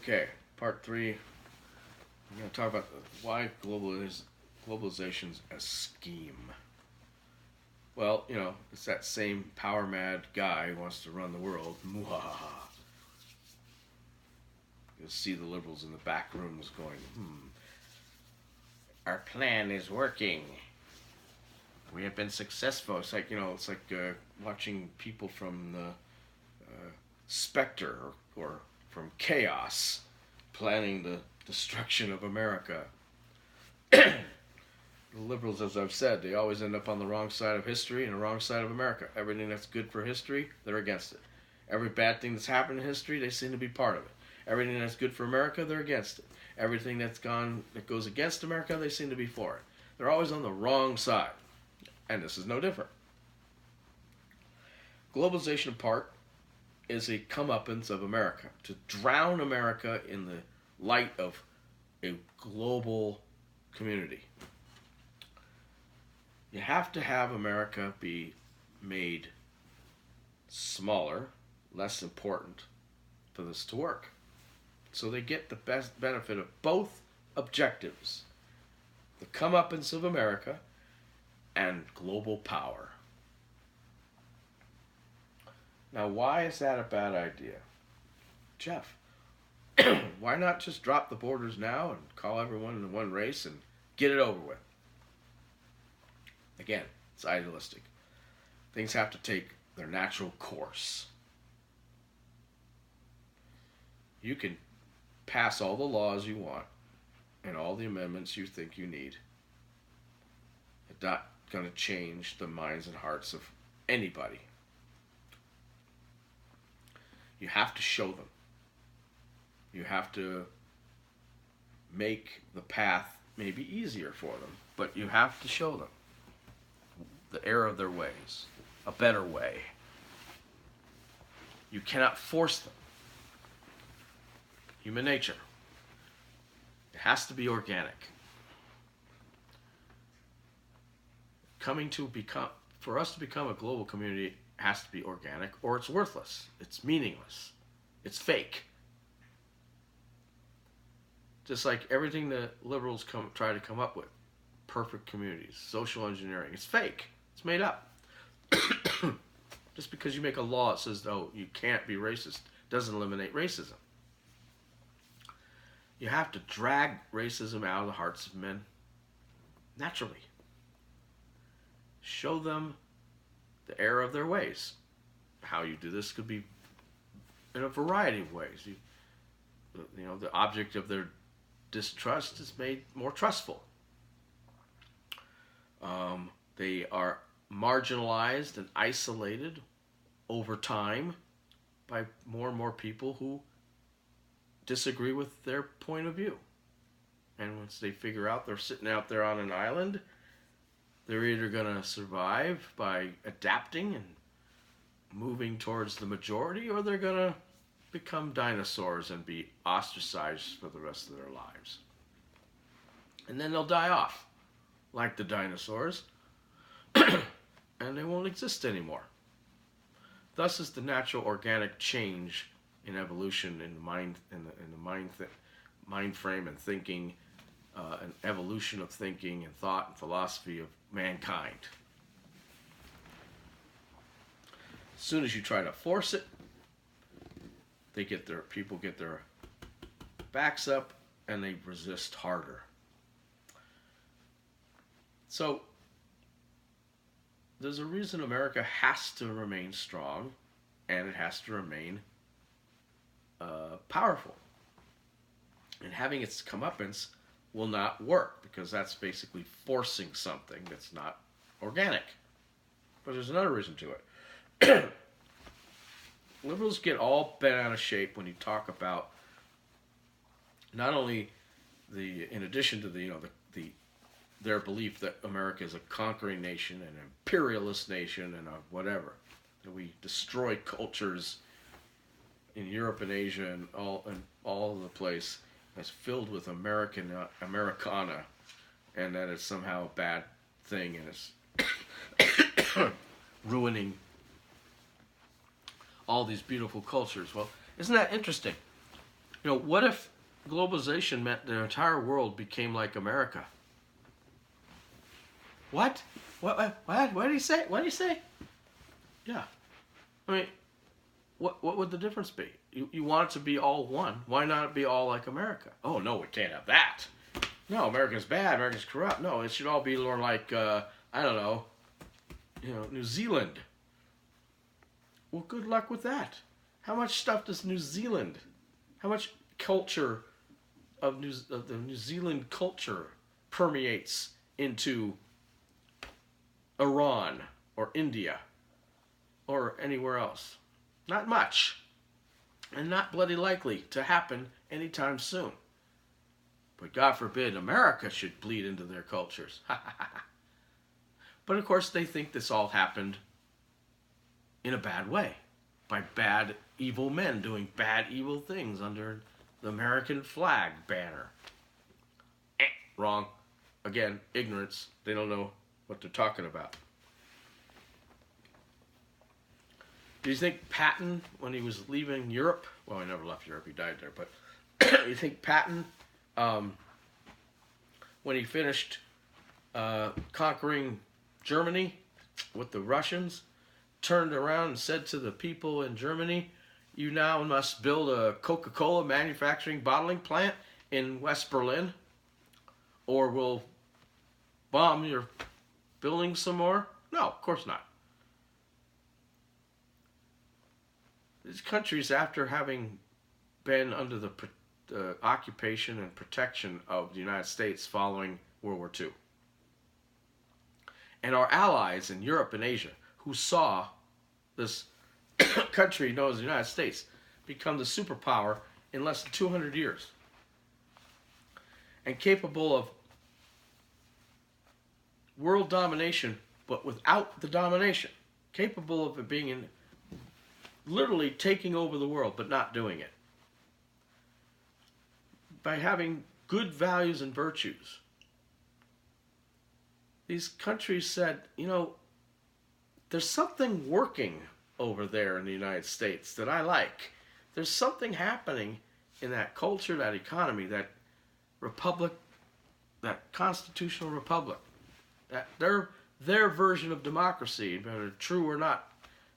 Okay, part three. We're going to talk about why globalization's a scheme. Well, it's that same power mad guy who wants to run the world. Muhahaha. You'll see the liberals in the back rooms going, our plan is working. We have been successful. It's like, watching people from the Spectre or from Chaos planning the destruction of America. The liberals, as I've said, they always end up on the wrong side of history and the wrong side of America. Everything that's good for history, they're against it. Every bad thing that's happened in history, they seem to be part of it. Everything that's good for America, they're against it. Everything that goes against America, they seem to be for it. They're always on the wrong side. And this is no different. Globalization apart is a comeuppance of America, to drown America in the light of a global community. You have to have America be made smaller, less important for this to work. So they get the best benefit of both objectives: the comeuppance of America and global power. Now, why is that a bad idea? Jeff, why not just drop the borders now and call everyone in one race and get it over with? Again, it's idealistic. Things have to take their natural course. You can pass all the laws you want and all the amendments you think you need. It's not going to change the minds and hearts of anybody. You have to show them. You have to make the path maybe easier for them, but you have to show them the error of their ways, a better way. You cannot force them. Human nature. It has to be organic. For us to become a global community, it has to be organic, or it's worthless. It's meaningless. It's fake. Just like everything that liberals try to come up with. Perfect communities, social engineering. It's fake. It's made up. Just because you make a law that says, oh, you can't be racist, doesn't eliminate racism. You have to drag racism out of the hearts of men naturally. Show them the error of their ways. How you do this could be in a variety of ways. The object of their distrust is made more trustful. They are marginalized and isolated over time by more and more people who disagree with their point of view. And once they figure out they're sitting out there on an island, they're either going to survive by adapting and moving towards the majority, or they're going to become dinosaurs and be ostracized for the rest of their lives. And then they'll die off, like the dinosaurs, and they won't exist anymore. Thus is the natural organic change in evolution in the mind frame and thinking, an evolution of thinking and thought and philosophy of mankind. As soon as you try to force it, people get their backs up and they resist harder. So there's a reason America has to remain strong, and it has to remain powerful. And having its comeuppance will not work, because that's basically forcing something that's not organic. But there's another reason to it. Liberals get all bent out of shape when you talk about not only in addition to their belief that America is a conquering nation, an imperialist nation, and a whatever, that we destroy cultures in Europe and Asia and all over the place, that's filled with Americana, and that it's somehow a bad thing and it's ruining all these beautiful cultures. Well, isn't that interesting? What if globalization meant the entire world became like America? What? What did he say? What did he say? Yeah. I mean, what would the difference be? You want it to be all one. Why not be all like America? Oh, no, we can't have that. No, America's bad. America's corrupt. No, it should all be more like, I don't know, New Zealand. Well, good luck with that. How much stuff does New Zealand, how much culture of the New Zealand culture permeates into Iran or India or anywhere else? Not much. And not bloody likely to happen anytime soon. But God forbid America should bleed into their cultures. But of course they think this all happened in a bad way. By bad, evil men doing bad, evil things under the American flag banner. Wrong. Again, ignorance. They don't know what they're talking about. Do you think Patton, when he was leaving Europe, well, he never left Europe, he died there, but you think Patton, when he finished conquering Germany with the Russians, turned around and said to the people in Germany, you now must build a Coca-Cola manufacturing bottling plant in West Berlin, or we'll bomb your buildings some more? No, of course not. These countries, after having been under the occupation and protection of the United States following World War II, and our allies in Europe and Asia, who saw this country known as the United States become the superpower in less than 200 years, and capable of world domination, but without the domination, capable of it being in literally taking over the world, but not doing it. By having good values and virtues. These countries said, there's something working over there in the United States that I like. There's something happening in that culture, that economy, that republic, that constitutional republic. That their version of democracy, whether true or not,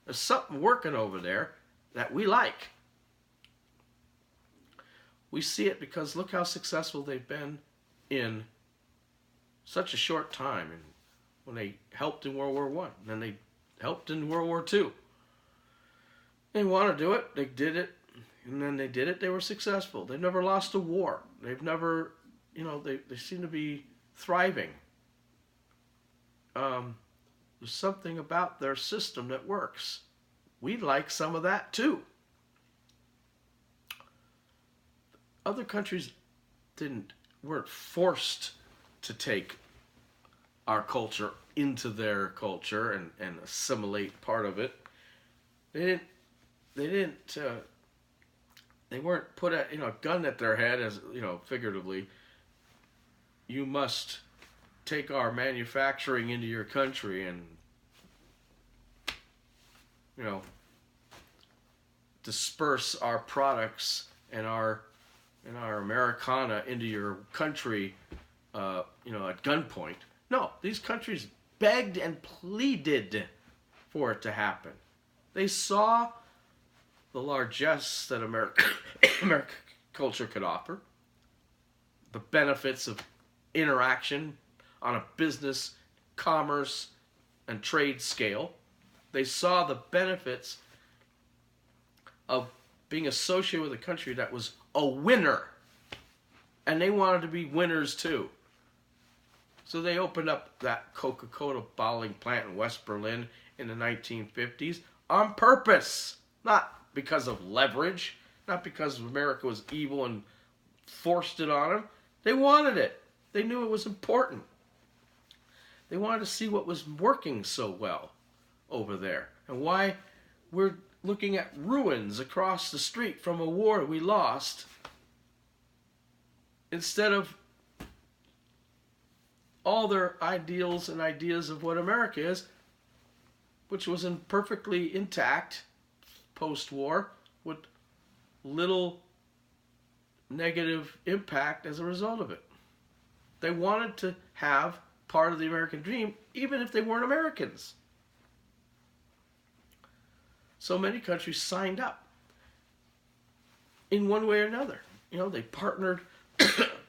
there's something working over there that we like. We see it because look how successful they've been in such a short time. And when they helped in World War I, and then they helped in World War II. They want to do it, they did it, and then they did it, they were successful. They've never lost a war. They've never, they seem to be thriving. There's something about their system that works. We'd like some of that too. Other countries weren't forced to take our culture into their culture and assimilate part of it. They weren't put a gun at their head, as figuratively. You must take our manufacturing into your country and disperse our products and our Americana into your country, at gunpoint. No, these countries begged and pleaded for it to happen. They saw the largesse that American culture could offer, the benefits of interaction on a business, commerce, and trade scale. They saw the benefits of being associated with a country that was a winner. And they wanted to be winners too. So they opened up that Coca-Cola bottling plant in West Berlin in the 1950s on purpose. Not because of leverage, not because America was evil and forced it on them. They wanted it. They knew it was important. They wanted to see what was working so well over there and why we're looking at ruins across the street from a war we lost instead of all their ideals and ideas of what America is, which was perfectly intact post-war with little negative impact as a result of it. They wanted to have part of the American dream, even if they weren't Americans. So many countries signed up in one way or another. They partnered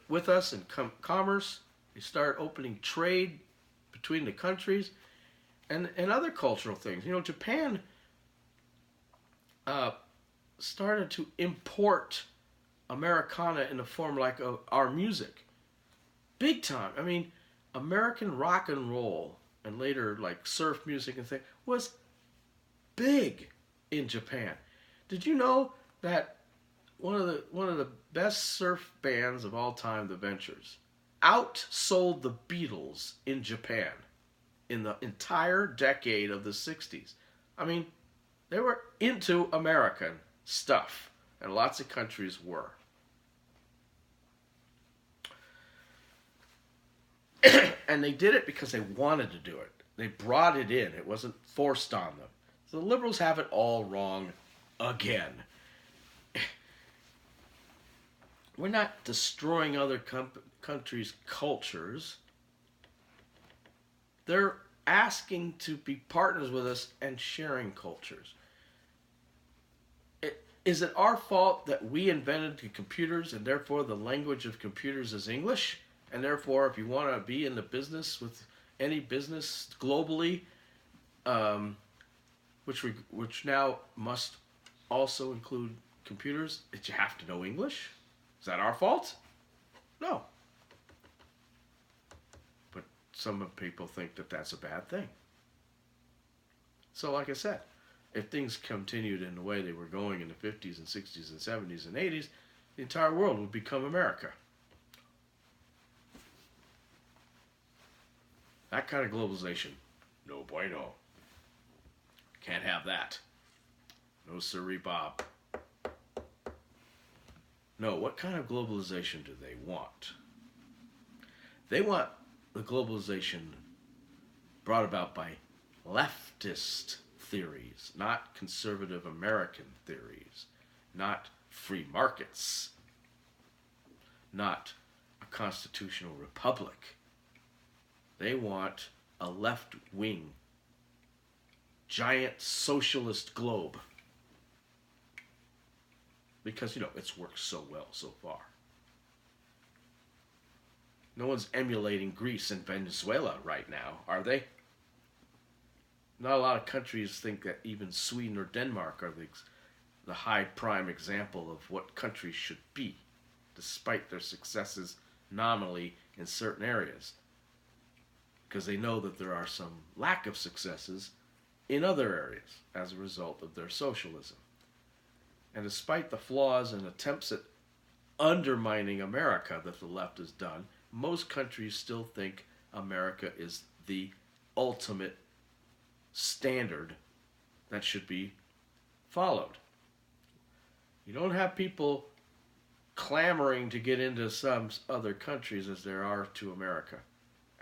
with us in commerce. They started opening trade between the countries and other cultural things. Japan started to import Americana in the form like of our music. Big time. I mean, American rock and roll and later like surf music and things was big in Japan. Did you know that one of the best surf bands of all time, the Ventures, outsold the Beatles in Japan in the entire decade of the 60s? I mean, they were into American stuff, and lots of countries were. And they did it because they wanted to do it. They brought it in. It wasn't forced on them. So the liberals have it all wrong again. We're not destroying other countries' cultures. They're asking to be partners with us and sharing cultures. Is it our fault that we invented the computers and therefore the language of computers is English? And therefore, if you want to be in the business with any business globally, which now must also include computers, that you have to know English? Is that our fault? No. But some people think that that's a bad thing. So like I said, if things continued in the way they were going in the 50s and 60s and 70s and 80s, the entire world would become America. That kind of globalization, no bueno. Can't have that. No sirree, Bob. No, what kind of globalization do they want? They want the globalization brought about by leftist theories, not conservative American theories, not free markets, not a constitutional republic. They want a left-wing, giant socialist globe. Because, it's worked so well so far. No one's emulating Greece and Venezuela right now, are they? Not a lot of countries think that even Sweden or Denmark are the high prime example of what countries should be, despite their successes nominally in certain areas. Because they know that there are some lack of successes in other areas as a result of their socialism. And despite the flaws and attempts at undermining America that the left has done, most countries still think America is the ultimate standard that should be followed. You don't have people clamoring to get into some other countries as there are to America,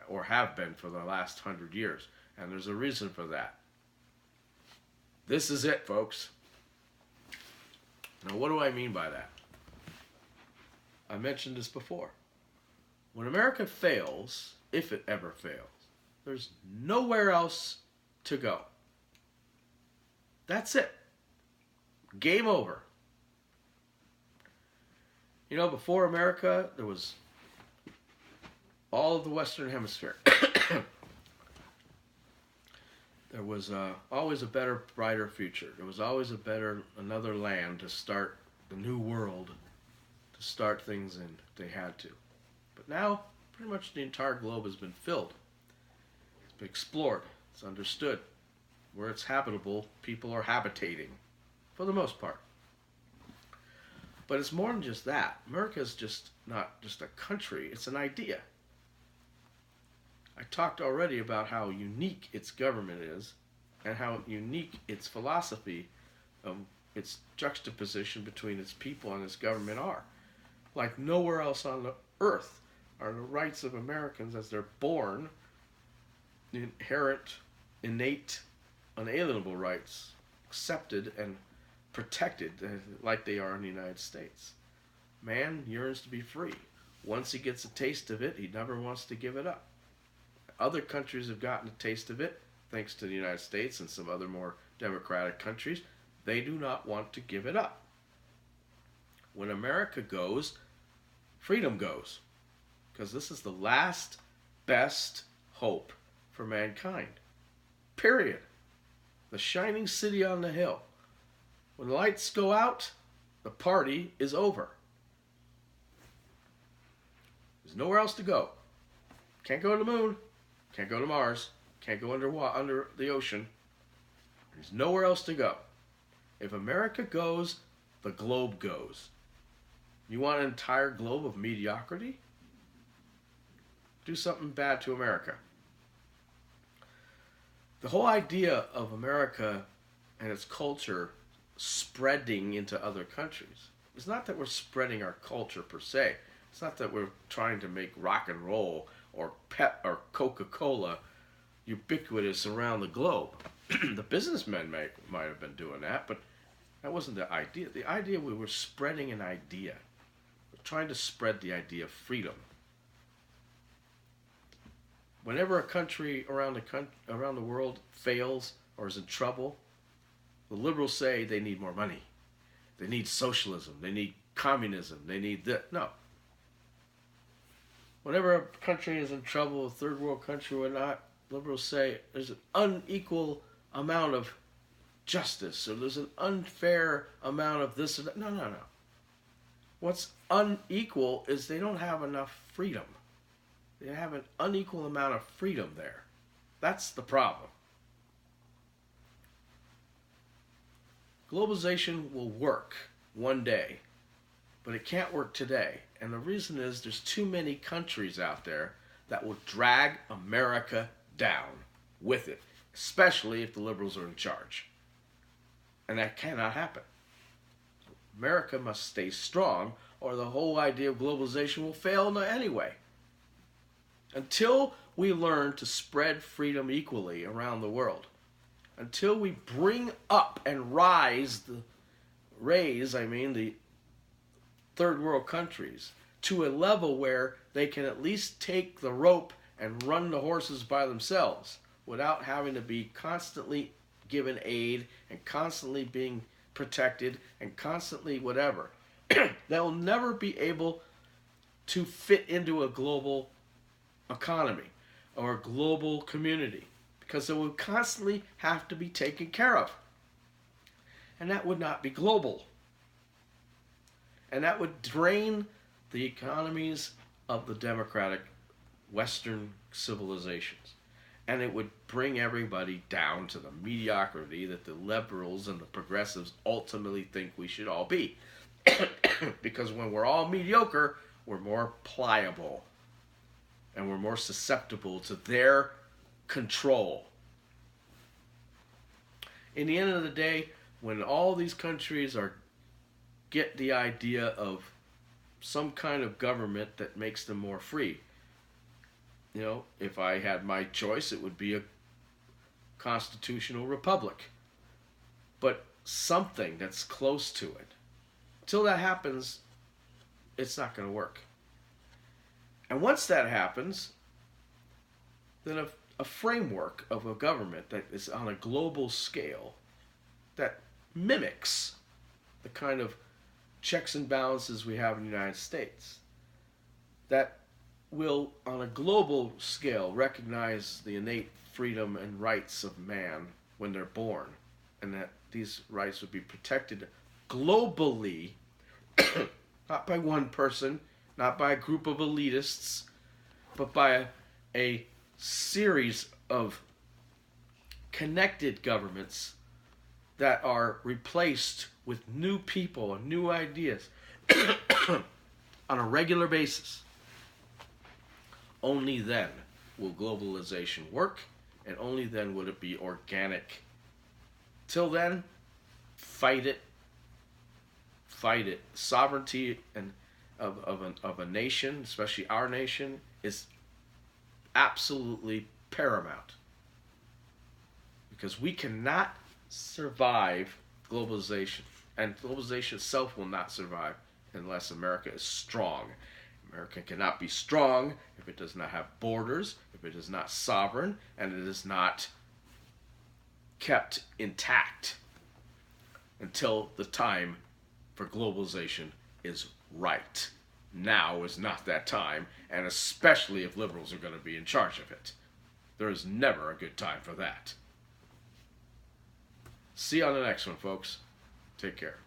or have been for the last 100 years. And there's a reason for that. This is it, folks. Now, what do I mean by that? I mentioned this before. When America fails, if it ever fails, there's nowhere else to go. That's it. Game over. Before America, there was all of the Western Hemisphere. There was always a better, brighter future. There was always another land to start the new world, to start things in. They had to. But now, pretty much the entire globe has been filled. It's been explored. It's understood. Where it's habitable, people are habitating, for the most part. But it's more than just that. America is just not just a country, it's an idea. I talked already about how unique its government is and how unique its philosophy, its juxtaposition between its people and its government are. Like nowhere else on the earth are the rights of Americans as they're born, the inherent, innate, unalienable rights, accepted and protected like they are in the United States. Man yearns to be free. Once he gets a taste of it, he never wants to give it up. Other countries have gotten a taste of it, thanks to the United States and some other more democratic countries. They do not want to give it up. When America goes, freedom goes. Because this is the last best hope for mankind. Period. The shining city on the hill. When the lights go out, the party is over. There's nowhere else to go. Can't go to the moon. Can't go to Mars. Can't go under the ocean. There's nowhere else to go. If America goes, the globe goes. You want an entire globe of mediocrity? Do something bad to America. The whole idea of America and its culture spreading into other countries is not that we're spreading our culture per se. It's not that we're trying to make rock and roll or Pep or Coca-Cola ubiquitous around the globe. The businessmen might have been doing that, but that wasn't the idea. The idea, we were spreading an idea. We're trying to spread the idea of freedom. Whenever a country around the world fails or is in trouble, the liberals say they need more money. They need socialism. They need communism. They need this. No. Whenever a country is in trouble, a third world country or not, liberals say there's an unequal amount of justice, or there's an unfair amount of this or that. No, no, no. What's unequal is they don't have enough freedom. They have an unequal amount of freedom there. That's the problem. Globalization will work one day, but it can't work today. And the reason is there's too many countries out there that will drag America down with it, especially if the liberals are in charge. And that cannot happen. America must stay strong, or the whole idea of globalization will fail anyway. Until we learn to spread freedom equally around the world, until we bring up and raise the third world countries to a level where they can at least take the rope and run the horses by themselves without having to be constantly given aid and constantly being protected and constantly whatever, they'll never be able to fit into a global economy or a global community, because they will constantly have to be taken care of. And that would not be global. And that would drain the economies of the democratic Western civilizations. And it would bring everybody down to the mediocrity that the liberals and the progressives ultimately think we should all be. Because when we're all mediocre, we're more pliable. And we're more susceptible to their control. In the end of the day, when all these countries get the idea of some kind of government that makes them more free, if I had my choice, it would be a constitutional republic. But something that's close to it. Until that happens, it's not going to work. And once that happens, then a framework of a government that is on a global scale that mimics the kind of checks and balances we have in the United States, that will, on a global scale, recognize the innate freedom and rights of man when they're born, and that these rights would be protected globally, not by one person, not by a group of elitists, but by a series of connected governments that are replaced with new people and new ideas on a regular basis. Only then will globalization work, and only then would it be organic. Till then, fight it. Fight it. Sovereignty of a nation, especially our nation, is absolutely paramount. Because we cannot survive globalization, and globalization itself will not survive unless America is strong. America cannot be strong if it does not have borders, if it is not sovereign, and it is not kept intact until the time for globalization is right. Now is not that time, and especially if liberals are going to be in charge of it. There is never a good time for that. See you on the next one, folks. Take care.